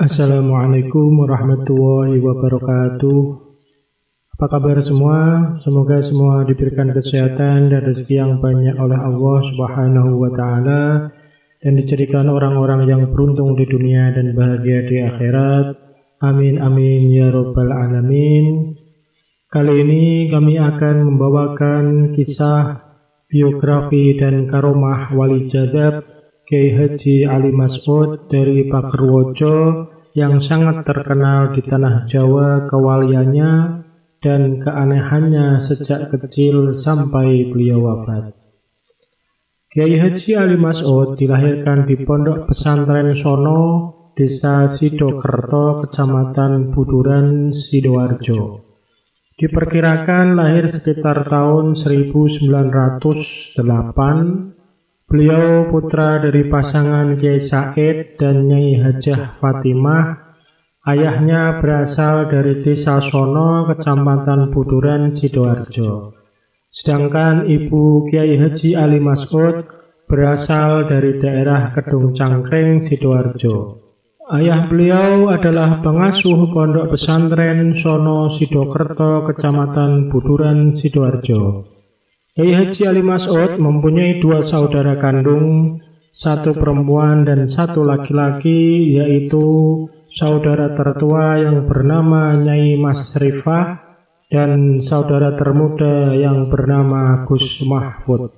Assalamualaikum warahmatullahi wabarakatuh. Apa kabar semua? Semoga semua diberikan kesehatan dan rezeki yang banyak oleh Allah Subhanahu wa Ta'ala, dan dijadikan orang-orang yang beruntung di dunia dan bahagia di akhirat. Amin amin ya rabbal alamin. Kali ini kami akan membawakan kisah biografi dan karomah Wali Jadab Kiai Haji Ali Mas'ud dari Pagerwojo yang sangat terkenal di tanah Jawa kewaliannya dan keanehannya sejak kecil sampai beliau wafat. Kiai Haji Ali Mas'ud dilahirkan di Pondok Pesantren Sono, Desa Sidokerto, Kecamatan Buduran, Sidoarjo. Diperkirakan lahir sekitar tahun 1908. Beliau putra dari pasangan Kiai Said dan Nyai Hajah Fatimah. Ayahnya berasal dari Desa Sono, Kecamatan Buduran, Sidoarjo. Sedangkan ibu Kiai Haji Ali Mas'ud berasal dari daerah Kedung Cangkring, Sidoarjo. Ayah beliau adalah pengasuh Pondok Pesantren Sono Sidokerto, Kecamatan Buduran, Sidoarjo. Kiai Haji Ali Mas'ud mempunyai dua saudara kandung, satu perempuan dan satu laki-laki, yaitu saudara tertua yang bernama Nyai Masrifah dan saudara termuda yang bernama Gus Mahfud.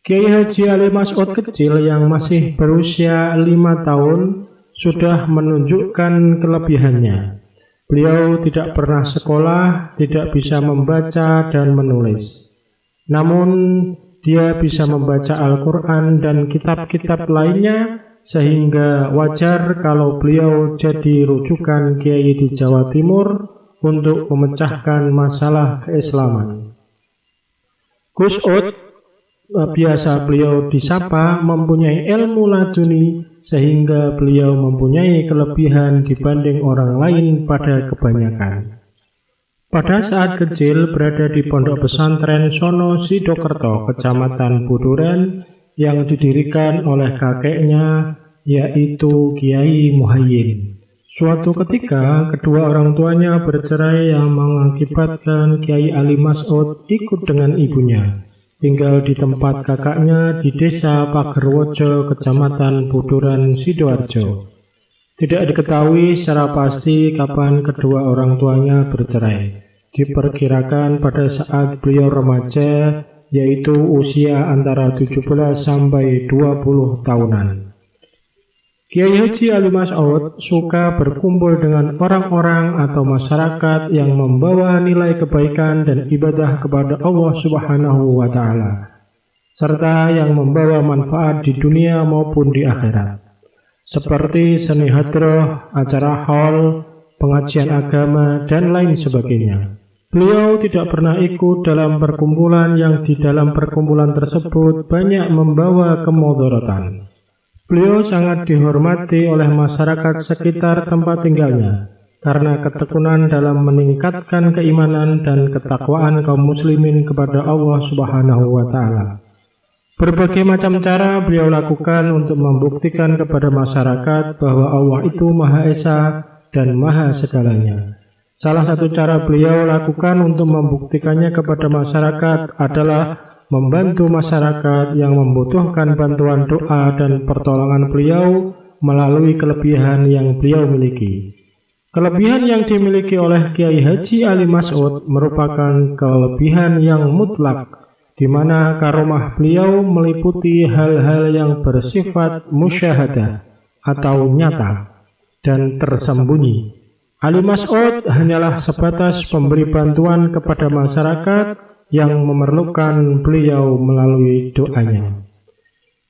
Kiai Haji Ali Mas'ud kecil yang masih berusia 5 tahun sudah menunjukkan kelebihannya. Beliau tidak pernah sekolah, tidak bisa membaca dan menulis. Namun dia bisa membaca Al-Quran dan kitab-kitab lainnya, sehingga wajar kalau beliau jadi rujukan kiai di Jawa Timur untuk memecahkan masalah keislaman. Gus Ud, biasa beliau disapa, mempunyai ilmu laduni sehingga beliau mempunyai kelebihan dibanding orang lain pada kebanyakan. Pada saat kecil berada di Pondok Pesantren Sono Sidokerto, Kecamatan Buduran, yang didirikan oleh kakeknya, yaitu Kiai Muhayyin. Suatu ketika, kedua orang tuanya bercerai yang mengakibatkan Kiai Ali Mas'ud ikut dengan ibunya, tinggal di tempat kakaknya di Desa Pagerwojo, Kecamatan Buduran, Sidoarjo. Tidak diketahui secara pasti kapan kedua orang tuanya bercerai. Diperkirakan pada saat beliau remaja, yaitu usia antara 17 sampai 20 tahunan. Kiai Haji Ali Mas'ud suka berkumpul dengan orang-orang atau masyarakat yang membawa nilai kebaikan dan ibadah kepada Allah Subhanahu wa Ta'ala, serta yang membawa manfaat di dunia maupun di akhirat, seperti seni hadroh, acara haul, pengajian agama, dan lain sebagainya. Beliau tidak pernah ikut dalam perkumpulan yang di dalam perkumpulan tersebut banyak membawa kemudaratan. Beliau sangat dihormati oleh masyarakat sekitar tempat tinggalnya karena ketekunan dalam meningkatkan keimanan dan ketakwaan kaum muslimin kepada Allah Subhanahu wa Ta'ala. Berbagai macam cara beliau lakukan untuk membuktikan kepada masyarakat bahwa Allah itu Maha Esa dan Maha segalanya. Salah satu cara beliau lakukan untuk membuktikannya kepada masyarakat adalah membantu masyarakat yang membutuhkan bantuan doa dan pertolongan beliau melalui kelebihan yang beliau miliki. Kelebihan yang dimiliki oleh Kiai Haji Ali Mas'ud merupakan kelebihan yang mutlak, di mana karomah beliau meliputi hal-hal yang bersifat musyahadah atau nyata dan tersembunyi. Ali Mas'ud hanyalah sebatas pemberi bantuan kepada masyarakat yang memerlukan beliau melalui doanya.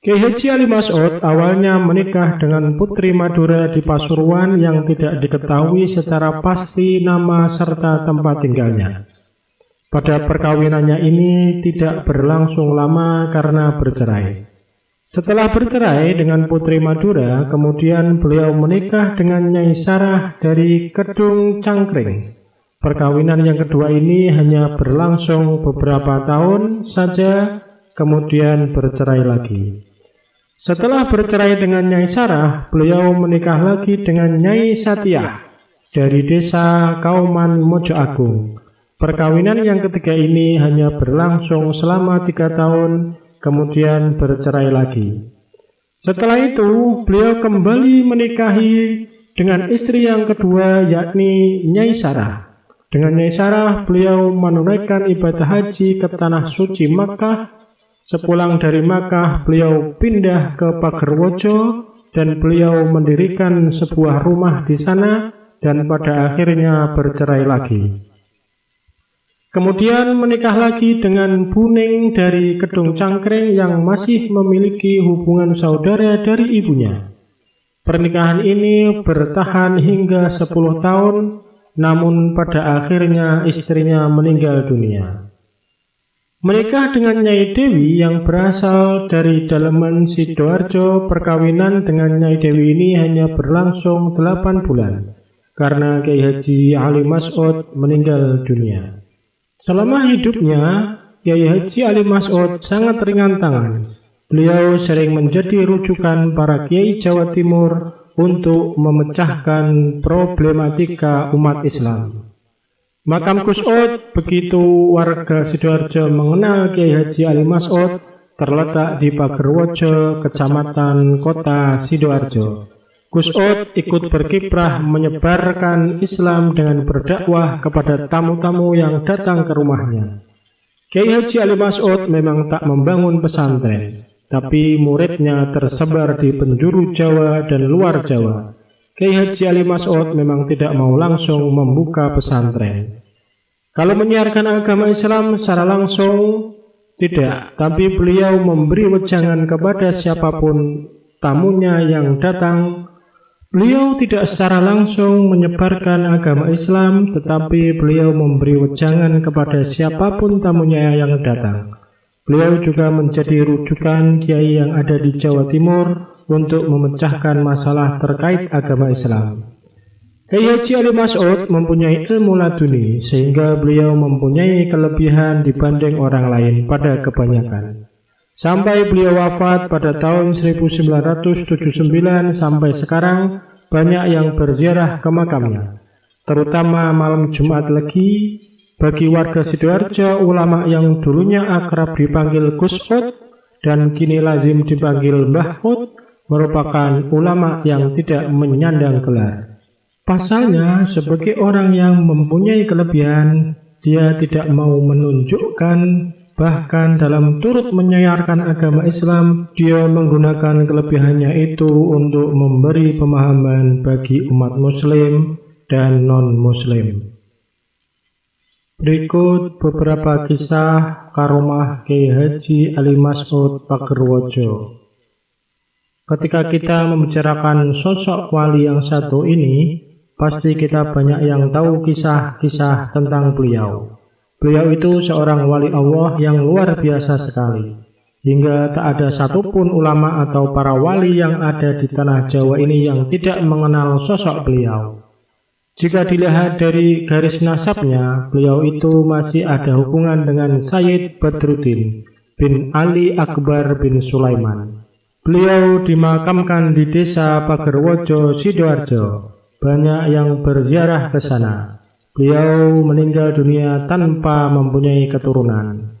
Kiai Haji Ali Mas'ud awalnya menikah dengan putri Madura di Pasuruan yang tidak diketahui secara pasti nama serta tempat tinggalnya. Pada perkawinannya ini tidak berlangsung lama karena bercerai. Setelah bercerai dengan Putri Madura, kemudian beliau menikah dengan Nyai Sarah dari Kedung Cangkring. Perkawinan yang kedua ini hanya berlangsung beberapa tahun saja, kemudian bercerai lagi. Setelah bercerai dengan Nyai Sarah, beliau menikah lagi dengan Nyai Satiah dari desa Kauman Mojo Agung. Perkawinan yang ketiga ini hanya berlangsung selama 3 tahun, kemudian bercerai lagi. Setelah itu, beliau kembali menikahi dengan istri yang kedua, yakni Nyai Sarah. Dengan Nyai Sarah, beliau menunaikan ibadah haji ke Tanah Suci Makkah. Sepulang dari Makkah, beliau pindah ke Pagerwojo dan beliau mendirikan sebuah rumah di sana dan pada akhirnya bercerai lagi. Kemudian menikah lagi dengan Buning dari Kedung Cangkring yang masih memiliki hubungan saudara dari ibunya. Pernikahan ini bertahan hingga 10 tahun, namun pada akhirnya istrinya meninggal dunia. Menikah dengan Nyai Dewi yang berasal dari Daleman Sidoarjo, perkawinan dengan Nyai Dewi ini hanya berlangsung 8 bulan, karena Kiai Haji Ali Mas'ud meninggal dunia. Selama hidupnya, Kiai Haji Ali Mas'ud sangat ringan tangan. Beliau sering menjadi rujukan para Kiai Jawa Timur untuk memecahkan problematika umat Islam. Makam Gus Ud, begitu warga Sidoarjo mengenal Kiai Haji Ali Mas'ud, terletak di Pagerwojo, Kecamatan Kota Sidoarjo. Gus Ud ikut berkiprah menyebarkan Islam dengan berdakwah kepada tamu-tamu yang datang ke rumahnya. Kiai Haji Ali Mas'ud memang tak membangun pesantren, tapi muridnya tersebar di penjuru Jawa dan luar Jawa. Kiai Haji Ali Mas'ud memang tidak mau langsung membuka pesantren. Kalau menyiarkan agama Islam secara langsung, tidak, tapi beliau memberi wejangan kepada siapapun tamunya yang datang. Beliau tidak secara langsung menyebarkan agama Islam, tetapi beliau memberi wejangan kepada siapapun tamunya yang datang. Beliau juga menjadi rujukan kiai yang ada di Jawa Timur untuk memecahkan masalah terkait agama Islam. Kiai Haji Ali Mas'ud mempunyai ilmu laduni sehingga beliau mempunyai kelebihan dibanding orang lain pada kebanyakan. Sampai beliau wafat pada tahun 1979 sampai sekarang banyak yang berziarah ke makamnya, terutama malam Jumat Legi. Bagi warga Sidoarjo, ulama yang dulunya akrab dipanggil Gus Ud dan kini lazim dipanggil Mbah Ud merupakan ulama yang tidak menyandang gelar. Pasalnya, sebagai orang yang mempunyai kelebihan, dia tidak mau menunjukkan, bahkan dalam turut menyiarkan agama Islam, dia menggunakan kelebihannya itu untuk memberi pemahaman bagi umat muslim dan non-muslim. Berikut beberapa kisah karomah Kiai Haji Ali Mas'ud Pagerwojo. Ketika kita membicarakan sosok wali yang satu ini, pasti kita banyak yang tahu kisah-kisah tentang beliau. Beliau itu seorang wali Allah yang luar biasa sekali, hingga tak ada satupun ulama atau para wali yang ada di tanah Jawa ini yang tidak mengenal sosok beliau. Jika dilihat dari garis nasabnya, beliau itu masih ada hubungan dengan Sayyid Badruddin bin Ali Akbar bin Sulaiman. Beliau dimakamkan di desa Pagerwojo, Sidoarjo. Banyak yang berziarah ke sana. Beliau meninggal dunia tanpa mempunyai keturunan.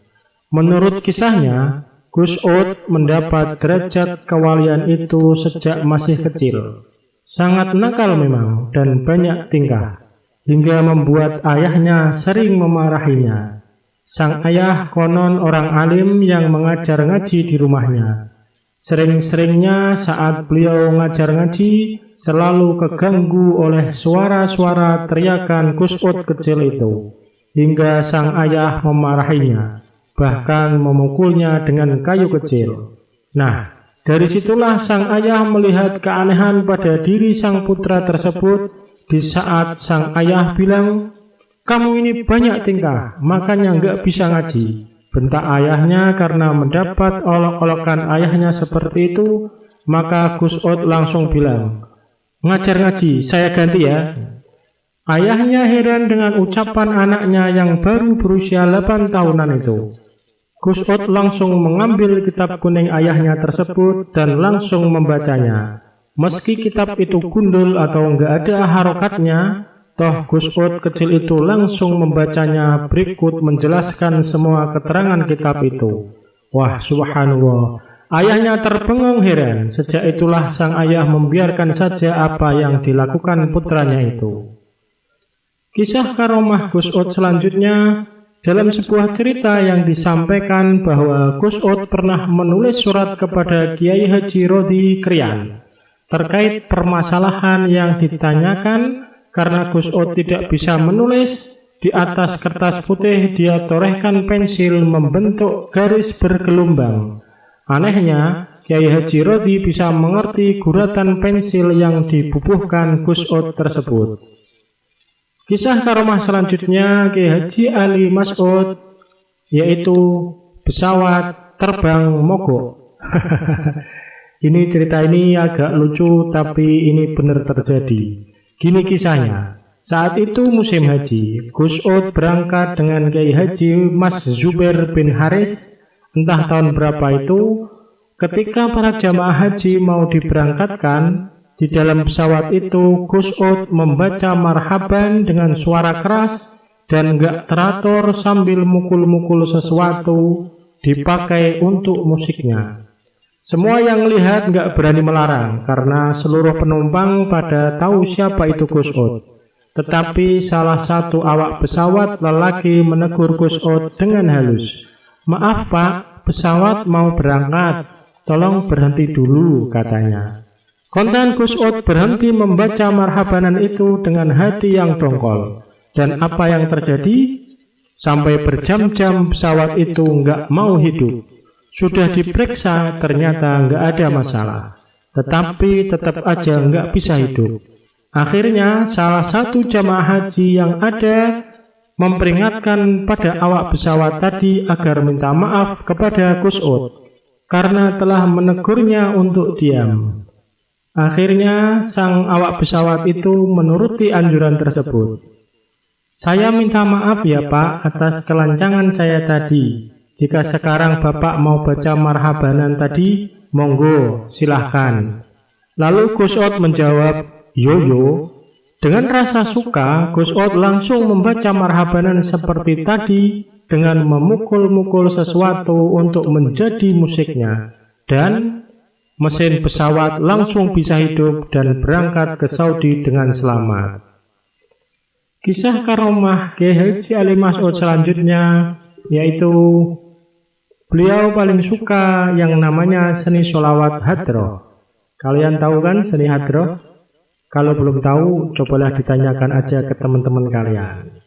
Menurut kisahnya, Gus Ud mendapat derajat kewalian itu sejak masih kecil. Sangat nakal memang dan banyak tingkah, hingga membuat ayahnya sering memarahinya. Sang ayah konon orang alim yang mengajar ngaji di rumahnya. Sering-seringnya saat beliau ngajar ngaji, selalu keganggu oleh suara-suara teriakan Gus Ud kecil itu, hingga sang ayah memarahinya, bahkan memukulnya dengan kayu kecil. Nah, dari situlah sang ayah melihat keanehan pada diri sang putra tersebut. Di saat sang ayah bilang, "Kamu ini banyak tingkah, makanya nggak bisa ngaji." Bentak ayahnya karena mendapat olok-olokan ayahnya seperti itu, maka Gus Ud langsung bilang, "Ngajar ngaji, saya ganti ya." Ayahnya heran dengan ucapan anaknya yang baru berusia 8 tahunan itu. Gus Ud langsung mengambil kitab kuning ayahnya tersebut dan langsung membacanya. Meski kitab itu gundul atau enggak ada harokatnya, toh Gus Ud kecil itu langsung membacanya berikut menjelaskan semua keterangan kitab itu. Wah, subhanallah. Ayahnya terbengung heran. Sejak itulah sang ayah membiarkan saja apa yang dilakukan putranya itu. Kisah karomah Gus Ud selanjutnya, dalam sebuah cerita yang disampaikan bahwa Gus Ud pernah menulis surat kepada Kiai Haji Rodi Krian terkait permasalahan yang ditanyakan. Karena Gus Ud tidak bisa menulis, di atas kertas putih dia torehkan pensil membentuk garis bergelombang. Anehnya, Kiai Haji Rodi bisa mengerti guratan pensil yang dibubuhkan Gus Ud tersebut. Kisah karomah selanjutnya Kiai Haji Ali Mas'ud, yaitu pesawat terbang mogok. Ini cerita ini agak lucu, tapi ini benar terjadi. Gini kisahnya, saat itu musim haji, Gus Ud berangkat dengan Kiai Haji Mas Zubair bin Haris, entah tahun berapa itu. Ketika para jamaah haji mau diberangkatkan, di dalam pesawat itu Gus Ud membaca marhaban dengan suara keras dan gak teratur sambil mukul-mukul sesuatu dipakai untuk musiknya. Semua yang lihat gak berani melarang karena seluruh penumpang pada tahu siapa itu Gus Ud. Tetapi salah satu awak pesawat lelaki menegur Gus Ud dengan halus. "Maaf Pak, pesawat mau berangkat, tolong berhenti dulu," katanya. Kontan Gus Ud berhenti membaca marhabanan itu dengan hati yang dongkol. Dan apa yang terjadi? Sampai berjam-jam pesawat itu nggak mau hidup. Sudah diperiksa, ternyata nggak ada masalah. Tetapi tetap aja nggak bisa hidup. Akhirnya salah satu jamaah haji yang ada memperingatkan pada awak pesawat tadi agar minta maaf kepada Gus Ud karena telah menegurnya untuk diam. Akhirnya sang awak pesawat itu menuruti anjuran tersebut. "Saya minta maaf ya Pak atas kelancangan saya tadi. Jika sekarang Bapak mau baca marhabanan tadi, monggo silahkan." Lalu Gus Ud menjawab, "Yo." Dengan rasa suka, Gus Ud langsung membaca marhabanan seperti tadi dengan memukul-mukul sesuatu untuk menjadi musiknya. Dan mesin pesawat langsung bisa hidup dan berangkat ke Saudi dengan selamat. Kisah karomah Kiai Haji Ali Mas'ud selanjutnya, yaitu beliau paling suka yang namanya seni sholawat hadroh. Kalian tahu kan seni hadroh? Kalau belum tahu, cobalah ditanyakan aja ke teman-teman kalian.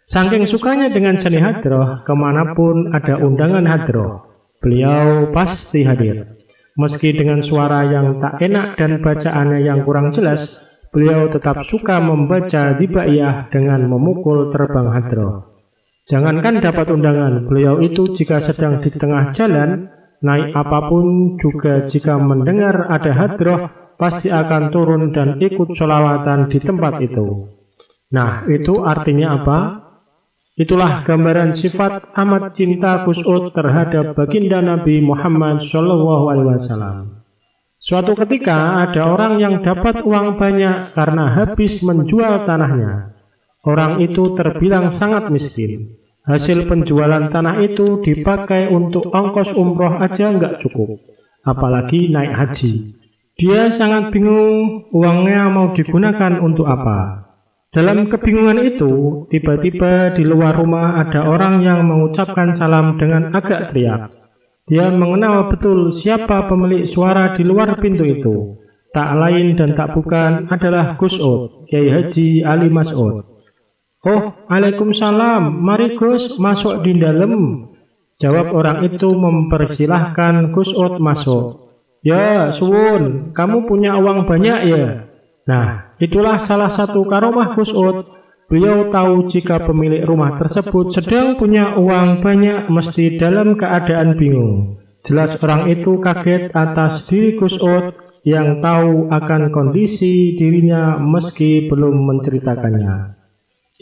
Saking sukanya dengan seni hadroh, kemanapun ada undangan hadroh, beliau pasti hadir. Meski dengan suara yang tak enak dan bacaannya yang kurang jelas, beliau tetap suka membaca dibaiyah dengan memukul terbang hadroh. Jangankan dapat undangan, beliau itu jika sedang di tengah jalan, naik apapun juga jika mendengar ada hadroh, pasti akan turun dan ikut sholawatan di tempat itu. Nah, itu artinya apa? Itulah gambaran sifat amat cinta Gus Ud terhadap baginda Nabi Muhammad SAW. Suatu ketika ada orang yang dapat uang banyak karena habis menjual tanahnya. Orang itu terbilang sangat miskin. Hasil penjualan tanah itu dipakai untuk ongkos umroh aja nggak cukup, apalagi naik haji. Dia sangat bingung uangnya mau digunakan untuk apa. Dalam kebingungan itu, tiba-tiba di luar rumah ada orang yang mengucapkan salam dengan agak teriak. Dia mengenal betul siapa pemilik suara di luar pintu itu. Tak lain dan tak bukan adalah Gus Ud, Kiai Haji Ali Mas'ud. "Oh, Waalaikumsalam, mari Gus masuk di dalam," jawab orang itu mempersilahkan Gus Ud masuk. "Ya, suwun, kamu punya uang banyak ya?" Nah, itulah salah satu karomah Gus Ud. Beliau tahu jika pemilik rumah tersebut sedang punya uang banyak mesti dalam keadaan bingung. Jelas orang itu kaget atas diri Gus Ud yang tahu akan kondisi dirinya meski belum menceritakannya.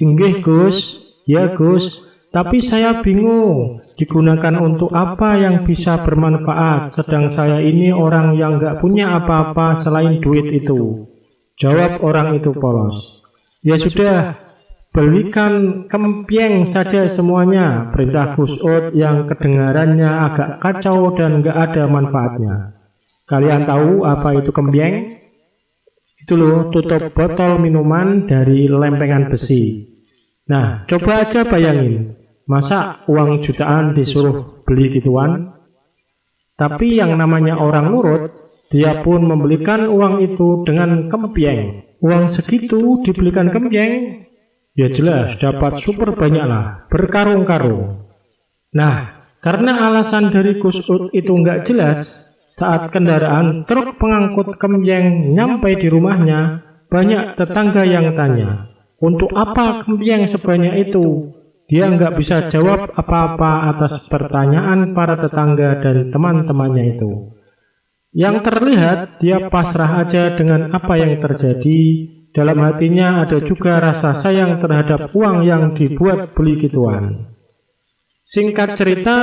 "Inggih Gus, ya Gus, Tapi saya bingung, digunakan untuk apa yang bisa bermanfaat, sedang saya ini orang yang gak punya apa-apa selain duit itu. Jawab orang itu polos. Ya sudah, belikan kempieng saja semuanya, perintah Gus Ud yang kedengarannya agak kacau dan gak ada manfaatnya. Kalian tahu apa itu kempieng? Itu loh, tutup botol minuman dari lempengan besi. Nah, coba aja bayangin, masa uang jutaan disuruh beli gituan? Tapi yang namanya orang nurut, dia pun membelikan uang itu dengan kempieng. Uang segitu dibelikan kempieng, ya jelas dapat super banyak lah, berkarung-karung. Nah, karena alasan dari Gus Ud itu nggak jelas, saat kendaraan truk pengangkut kempieng nyampe di rumahnya, banyak tetangga yang tanya, untuk apa kempieng sebanyak itu? Dia nggak bisa jawab apa-apa atas pertanyaan para tetangga dan teman-temannya itu. Yang terlihat, dia pasrah aja dengan apa yang terjadi. Dalam hatinya ada juga rasa sayang terhadap uang yang dibuat beli gituan. Singkat cerita,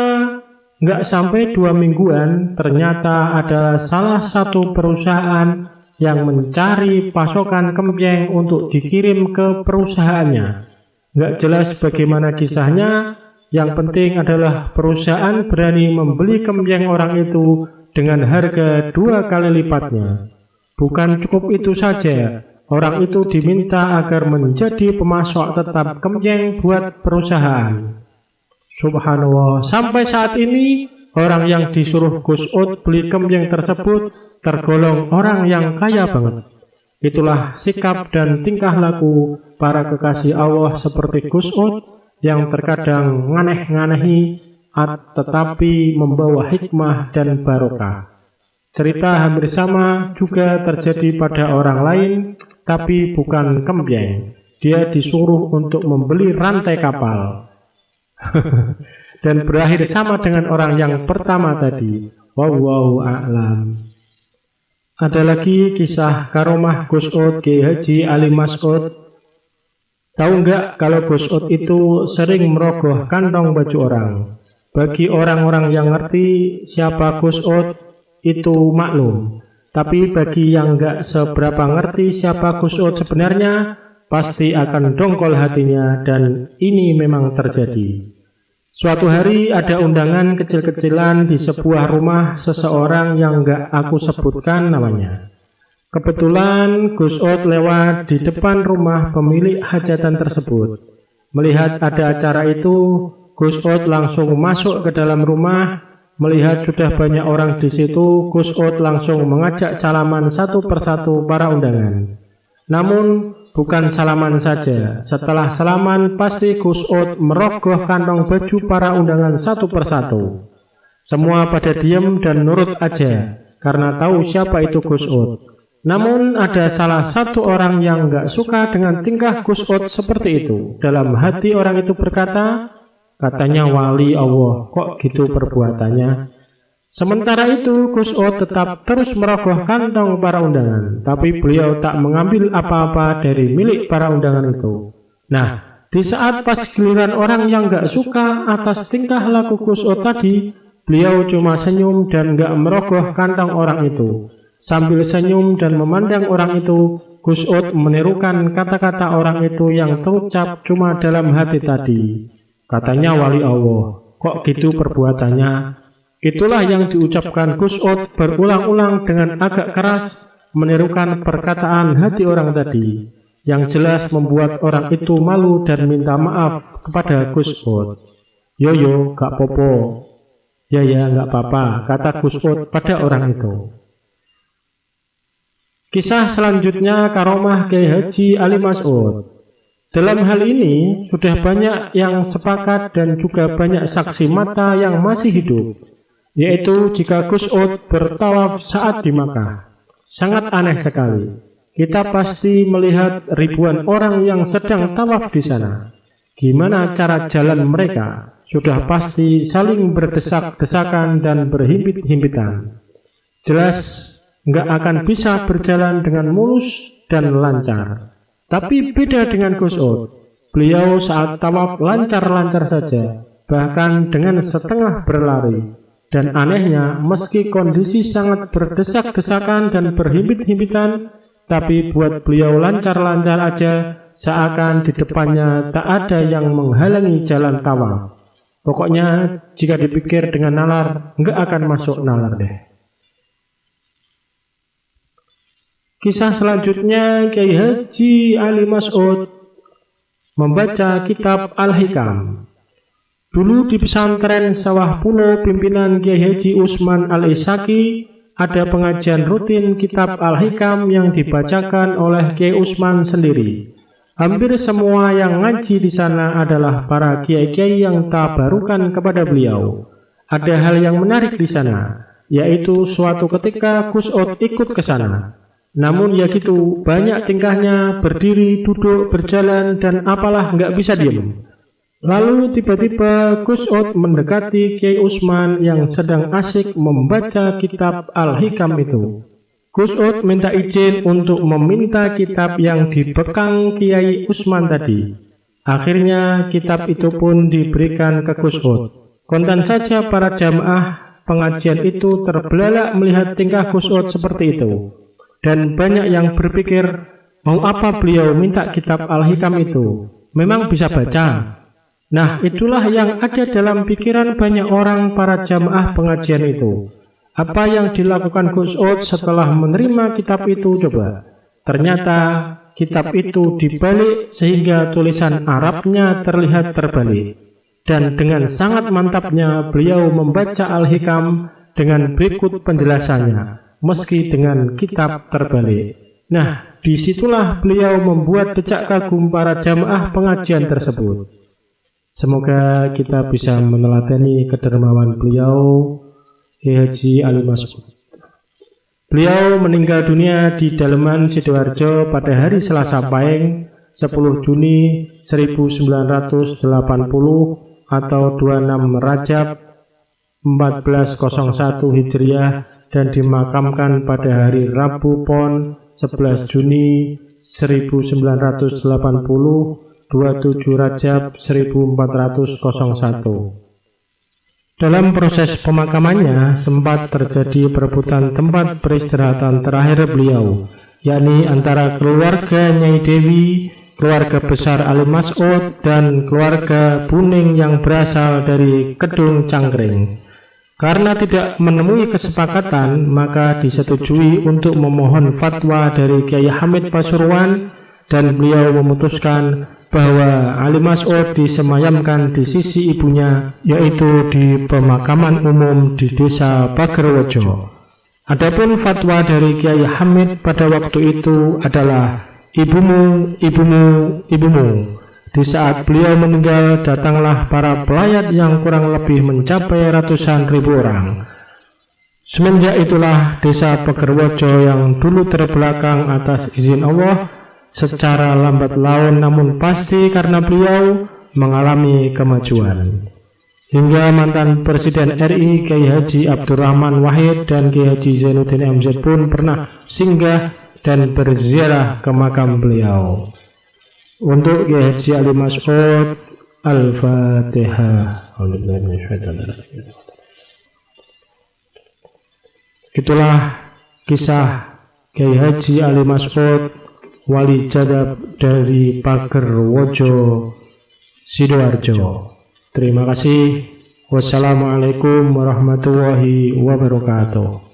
nggak sampai 2 mingguan, ternyata ada salah satu perusahaan yang mencari pasokan kempieng untuk dikirim ke perusahaannya. Nggak jelas bagaimana kisahnya, yang penting adalah perusahaan berani membeli kempieng orang itu dengan harga 2 kali lipatnya. Bukan cukup itu saja, orang itu diminta agar menjadi pemasok tetap kempieng buat perusahaan. Subhanallah, sampai saat ini orang yang disuruh Gus Ud beli kempieng tersebut tergolong orang yang kaya banget. Itulah sikap dan tingkah laku para kekasih Allah seperti Gus Ud yang terkadang nganeh-nganehi tetapi membawa hikmah dan barokah. Cerita hampir sama juga terjadi pada orang lain, tapi bukan kempieng. Dia disuruh untuk membeli rantai kapal. Dan berakhir sama dengan orang yang pertama tadi. Wallahu a'lam. Ada lagi kisah karomah Gus Ud Kiai Haji Ali Mas'ud. Tahu nggak kalau Gus Ud itu sering merogoh kantong baju orang? Bagi orang-orang yang ngerti siapa Gus Ud itu maklum. Tapi bagi yang nggak seberapa ngerti siapa Gus Ud sebenarnya, pasti akan dongkol hatinya, dan ini memang terjadi. Suatu hari ada undangan kecil-kecilan di sebuah rumah seseorang yang nggak aku sebutkan namanya. Kebetulan Gus Ud lewat di depan rumah pemilik hajatan tersebut. Melihat ada acara itu, Gus Ud langsung masuk ke dalam rumah. Melihat sudah banyak orang di situ, Gus Ud langsung mengajak salaman satu persatu para undangan. Namun bukan salaman saja, setelah salaman pasti Gus Ud merogoh kantong baju para undangan satu persatu. Semua pada diam dan nurut aja, karena tahu siapa itu Gus Ud. Namun ada salah satu orang yang nggak suka dengan tingkah Gus Ud seperti itu. Dalam hati orang itu berkata, katanya wali Allah, kok gitu perbuatannya. Sementara itu Gus Ud tetap terus merogoh kantong para undangan, tapi beliau tak mengambil apa-apa dari milik para undangan itu. Nah, di saat pas giliran orang yang gak suka atas tingkah laku Gus Ud tadi, beliau cuma senyum dan gak merogoh kantong orang itu. Sambil senyum dan memandang orang itu, Gus Ud menirukan kata-kata orang itu yang terucap cuma dalam hati tadi. Katanya wali Allah, kok gitu perbuatannya. Itulah yang diucapkan Gus Ud berulang-ulang dengan agak keras, menirukan perkataan hati orang tadi, yang jelas membuat orang itu malu dan minta maaf kepada Gus Ud. Yo, gak popo. Ya, gak apa-apa, kata Gus Ud pada orang itu. Kisah selanjutnya karomah Kiai Haji Ali Mas'ud. Dalam hal ini sudah banyak yang sepakat dan juga banyak saksi mata yang masih hidup, yaitu jika Gus Ud bertawaf saat di Makkah. Sangat aneh sekali. Kita pasti melihat ribuan orang yang sedang tawaf di sana. Gimana cara jalan mereka? Sudah pasti saling berdesak-desakan dan berhimpit-himpitan. Jelas nggak akan bisa berjalan dengan mulus dan lancar. Tapi beda dengan Gus Ud. Beliau saat tawaf lancar-lancar saja, bahkan dengan setengah berlari. Dan anehnya, meski kondisi sangat berdesak-desakan dan berhimpit-himpitan, tapi buat beliau lancar-lancar aja, seakan di depannya tak ada yang menghalangi jalan tawaf. Pokoknya jika dipikir dengan nalar, nggak akan masuk nalar deh. Kisah selanjutnya, Kiai Haji Ali Mas'ud membaca kitab Al-Hikam. Dulu di pesantren Sawah Pulau pimpinan Kiai Haji Usman Al-Isaki ada pengajian rutin kitab Al-Hikam yang dibacakan oleh Kiai Usman sendiri. Hampir semua yang ngaji di sana adalah para kiai-kiai yang tabarukan kepada beliau. Ada hal yang menarik di sana, yaitu suatu ketika Gus Ud ikut ke sana. Namun ya gitu, banyak tingkahnya, berdiri, duduk, berjalan, dan apalah nggak bisa diam. Lalu tiba-tiba Gus Ud mendekati Kiai Usman yang sedang asik membaca kitab Al-Hikam itu. Gus Ud minta izin untuk meminta kitab yang dipegang Kiai Usman tadi. Akhirnya kitab itu pun diberikan ke Gus Ud. Kontan saja para jamaah pengajian itu terbelalak melihat tingkah Gus Ud seperti itu. Dan banyak yang berpikir, mau apa beliau minta kitab Al-Hikam itu? Memang bisa baca. Nah, itulah yang ada dalam pikiran banyak orang para jamaah pengajian itu. Apa yang dilakukan Gus Ud setelah menerima kitab itu coba? Ternyata kitab itu dibalik sehingga tulisan Arabnya terlihat terbalik. Dan dengan sangat mantapnya beliau membaca Al-Hikam dengan berikut penjelasannya. Meski dengan kitab terbalik. Nah, disitulah beliau membuat decak kagum para jamaah pengajian tersebut. Semoga kita bisa meneladani kedermawan beliau, Kiai Haji Ali Mas'ud. Beliau meninggal dunia di Daleman Sidoarjo pada hari Selasa Pahing 10 Juni 1980 atau 26 Rajab 1401 Hijriah dan dimakamkan pada hari Rabu Pon 11 Juni 1980 27 Rajab 1401. Dalam proses pemakamannya sempat terjadi perebutan tempat peristirahatan terakhir beliau, yakni antara keluarga Nyai Dewi, keluarga besar Ali Mas'ud, dan keluarga Buning yang berasal dari Kedung Cangkring. Karena tidak menemui kesepakatan, maka disetujui untuk memohon fatwa dari Kiai Hamid Pasuruan, dan beliau memutuskan bahwa Ali Mas'ud disemayamkan di sisi ibunya, yaitu di pemakaman umum di desa Pagerwojo. Adapun fatwa dari Kiai Hamid pada waktu itu adalah ibumu, ibumu, ibumu. Di saat beliau meninggal, datanglah para pelayat yang kurang lebih mencapai ratusan ribu orang. Semenjak itulah desa Pagerwojo yang dulu terbelakang atas izin Allah, secara lambat laun namun pasti karena beliau mengalami kemajuan. Hingga mantan Presiden RI Kiai Haji Abdurrahman Wahid dan Kiai Haji Zainuddin MZ pun pernah singgah dan berziarah ke makam beliau. Untuk Kiai Haji Ali Mas'ud, Al-Fatihah. Itulah kisah Kiai Haji Ali Mas'ud, wali jadab dari Pagerwojo, Sidoarjo. Terima kasih. Wassalamualaikum warahmatullahi wabarakatuh.